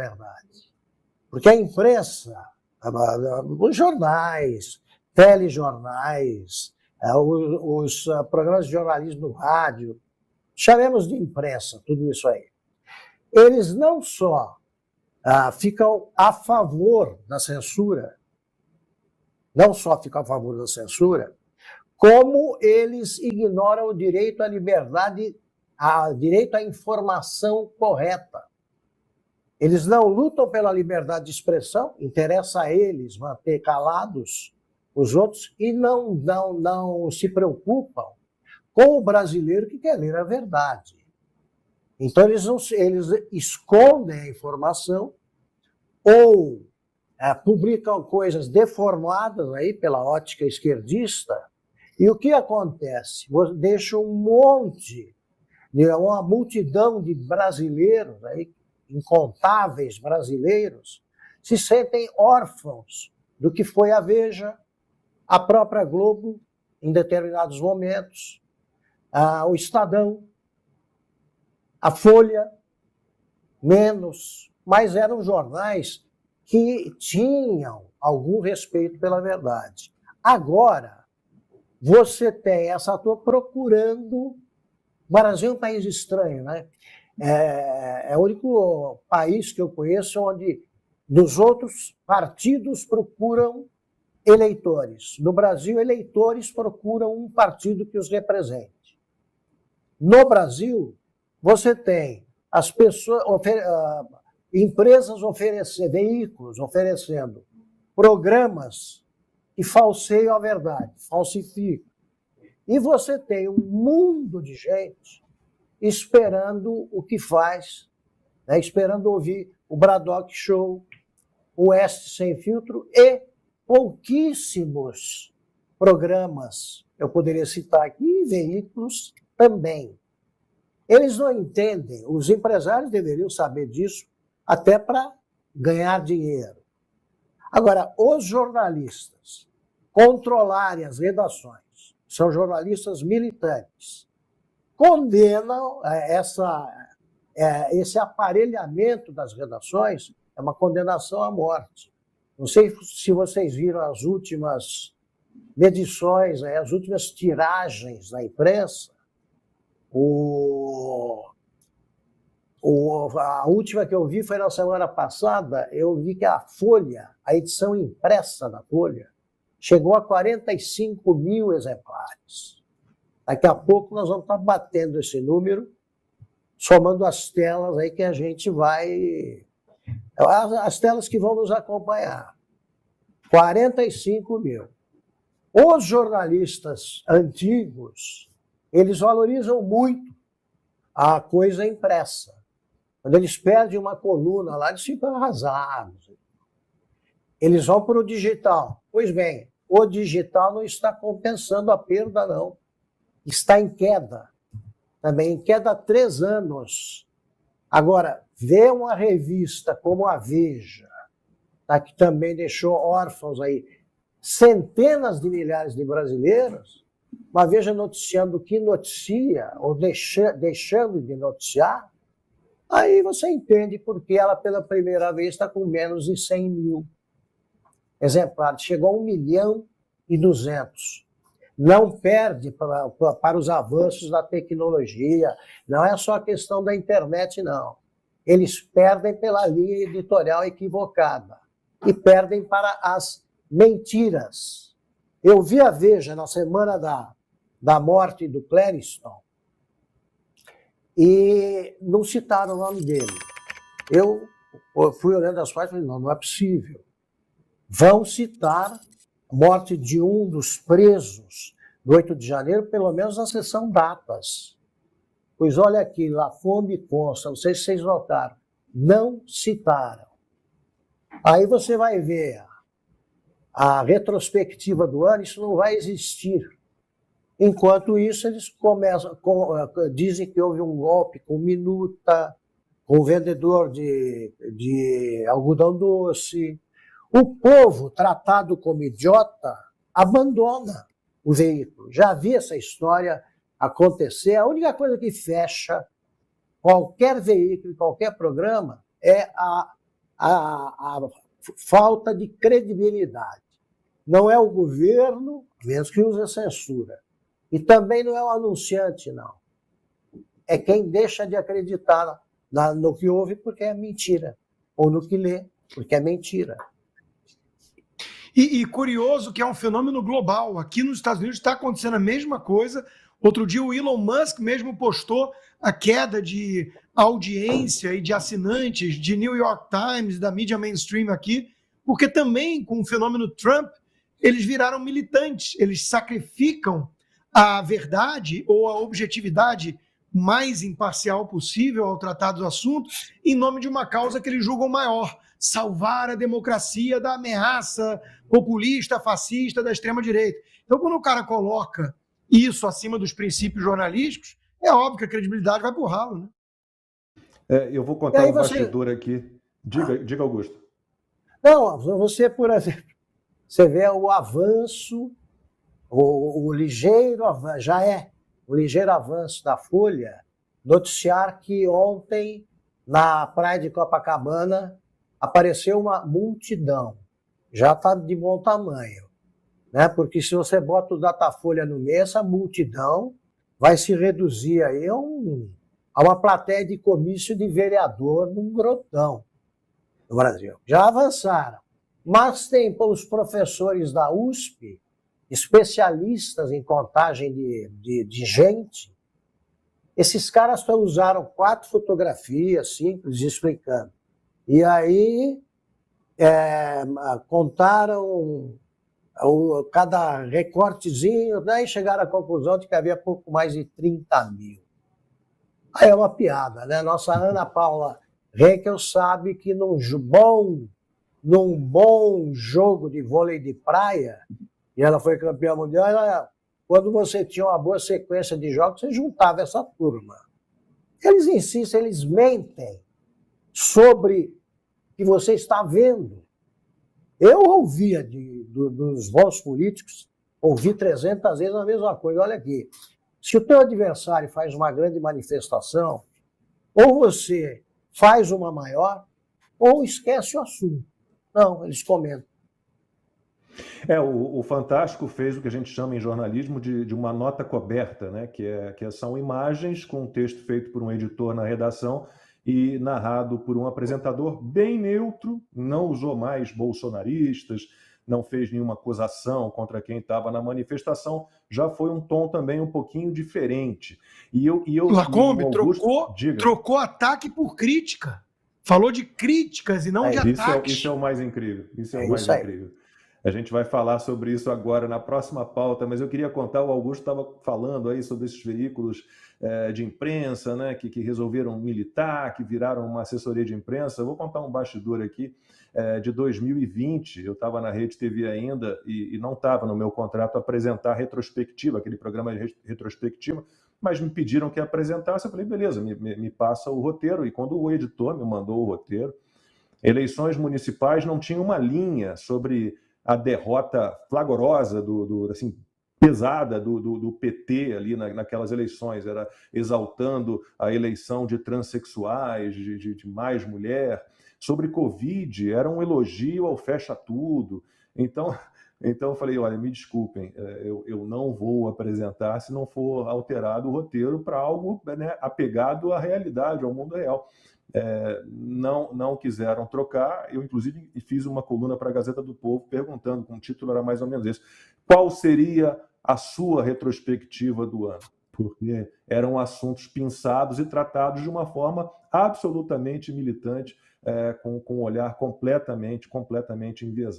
verdade. Porque a imprensa, os jornais, telejornais, os programas de jornalismo no rádio, chamemos de imprensa, tudo isso aí. Eles não só ficam a favor da censura, como eles ignoram o direito à liberdade, direito à informação correta. Eles não lutam pela liberdade de expressão, interessa a eles manter calados os outros e não se preocupam com o brasileiro que quer ler a verdade. Então, eles escondem a informação ou publicam coisas deformadas aí pela ótica esquerdista. E o que acontece? Deixa uma multidão de brasileiros, aí, incontáveis brasileiros, se sentem órfãos do que foi a Veja, a própria Globo, em determinados momentos, o Estadão, a Folha, menos, mas eram jornais que tinham algum respeito pela verdade. Agora, você tem essa turma procurando. O Brasil é um país estranho, né? É o único país que eu conheço onde dos outros partidos procuram eleitores. No Brasil, eleitores procuram um partido que os represente. No Brasil, você tem as pessoas, empresas veículos oferecendo programas que falseiam a verdade, falsificam. E você tem um mundo de gente esperando o que faz, né, esperando ouvir o Braddock Show, o Oeste Sem Filtro e pouquíssimos programas, eu poderia citar aqui, e veículos também. Eles não entendem, os empresários deveriam saber disso, até para ganhar dinheiro. Agora, os jornalistas controlarem as redações, são jornalistas militantes, condenam esse aparelhamento das redações, é uma condenação à morte. Não sei se vocês viram as últimas medições, as últimas tiragens da imprensa. A última que eu vi foi na semana passada, eu vi que a Folha, a edição impressa da Folha, chegou a 45 mil exemplares. Daqui a pouco nós vamos estar batendo esse número, somando as telas aí que a gente vai... As telas que vão nos acompanhar. 45 mil. Os jornalistas antigos, eles valorizam muito a coisa impressa. Quando eles perdem uma coluna lá, eles ficam arrasados. Eles vão para o digital. Pois bem, o digital não está compensando a perda, não. Está em queda. Também em queda há 3 anos. Agora, ver uma revista como a Veja, que também deixou órfãos aí centenas de milhares de brasileiros, uma Veja noticiando o que noticia, ou deixando de noticiar, aí você entende porque ela, pela primeira vez, está com menos de 100 mil exemplares. Chegou a 1.200.000. Não perde para os avanços da tecnologia. Não é só a questão da internet, não. Eles perdem pela linha editorial equivocada. E perdem para as mentiras. Eu vi a Veja na semana da morte do Clériston e não citaram o nome dele. Eu fui olhando as páginas e falei, não é possível. Vão citar a morte de um dos presos do 8 de janeiro, pelo menos na seção datas. Pois olha aqui, Lafond consta, não sei se vocês notaram, não citaram. Aí você vai ver a retrospectiva do ano, isso não vai existir. Enquanto isso, eles dizem que houve um golpe com Minuta, com o vendedor de algodão doce. O povo, tratado como idiota, abandona o veículo. Já vi essa história acontecer. A única coisa que fecha qualquer veículo, qualquer programa, é a falta de credibilidade. Não é o governo, mesmo que use a censura. E também não é o anunciante, não. É quem deixa de acreditar no que ouve porque é mentira. Ou no que lê, porque é mentira. E curioso que é um fenômeno global. Aqui nos Estados Unidos está acontecendo a mesma coisa. Outro dia o Elon Musk mesmo postou a queda de audiência e de assinantes de New York Times, da mídia mainstream aqui, porque também com o fenômeno Trump, eles viraram militantes, eles sacrificam a verdade ou a objetividade mais imparcial possível ao tratar do assunto em nome de uma causa que eles julgam maior, salvar a democracia da ameaça populista, fascista da extrema-direita. Então, quando o cara coloca isso acima dos princípios jornalísticos, é óbvio que a credibilidade vai pro ralo, né? Eu vou contar um bastidor aqui. Diga, Augusto. Não, você, por exemplo, você vê o avanço, o ligeiro avanço da Folha, noticiar que ontem, na praia de Copacabana, apareceu uma multidão. Já está de bom tamanho, né? Porque se você bota o Datafolha no meio, essa multidão vai se reduzir aí a uma plateia de comício de vereador num grotão no Brasil. Já avançaram. Mas tem os professores da USP, especialistas em contagem de gente, esses caras só usaram 4 fotografias simples explicando. E aí contaram cada recortezinho, daí chegaram à conclusão de que havia pouco mais de 30 mil. Aí é uma piada, né? Nossa Ana Paula Henkel sabe que num bom jogo de vôlei de praia, e ela foi campeã mundial, quando você tinha uma boa sequência de jogos, você juntava essa turma. Eles insistem, eles mentem sobre o que você está vendo. Eu ouvia dos bons políticos, ouvi 300 vezes a mesma coisa. Olha aqui, se o teu adversário faz uma grande manifestação, ou você faz uma maior, ou esquece o assunto. Não, eles comentam. O Fantástico fez o que a gente chama em jornalismo de uma nota coberta, né? que são imagens com um texto feito por um editor na redação e narrado por um apresentador bem neutro, não usou mais bolsonaristas, não fez nenhuma acusação contra quem estava na manifestação, já foi um tom também um pouquinho diferente. Lacombe trocou ataque por crítica. Falou de críticas e não de ataques. Isso é o mais incrível. Incrível. A gente vai falar sobre isso agora na próxima pauta, mas eu queria contar, o Augusto estava falando aí sobre esses veículos de imprensa, né, que resolveram militar, que viraram uma assessoria de imprensa. Eu vou contar um bastidor aqui de 2020, eu estava na Rede TV ainda e não estava no meu contrato apresentar a retrospectiva, aquele programa de retrospectiva, mas me pediram que apresentasse, eu falei, beleza, me passa o roteiro, e quando o editor me mandou o roteiro, eleições municipais não tinha uma linha sobre a derrota flagrosa, assim, pesada do PT ali naquelas eleições, era exaltando a eleição de transexuais, de mais mulher. Sobre Covid, era um elogio ao fecha tudo. Então eu falei, olha, me desculpem, eu não vou apresentar se não for alterado o roteiro para algo, né, apegado à realidade, ao mundo real. Não quiseram trocar. Eu, inclusive, fiz uma coluna para a Gazeta do Povo perguntando, com o título era mais ou menos esse: qual seria a sua retrospectiva do ano? Porque eram assuntos pinçados e tratados de uma forma absolutamente militante, com um olhar completamente enviesado.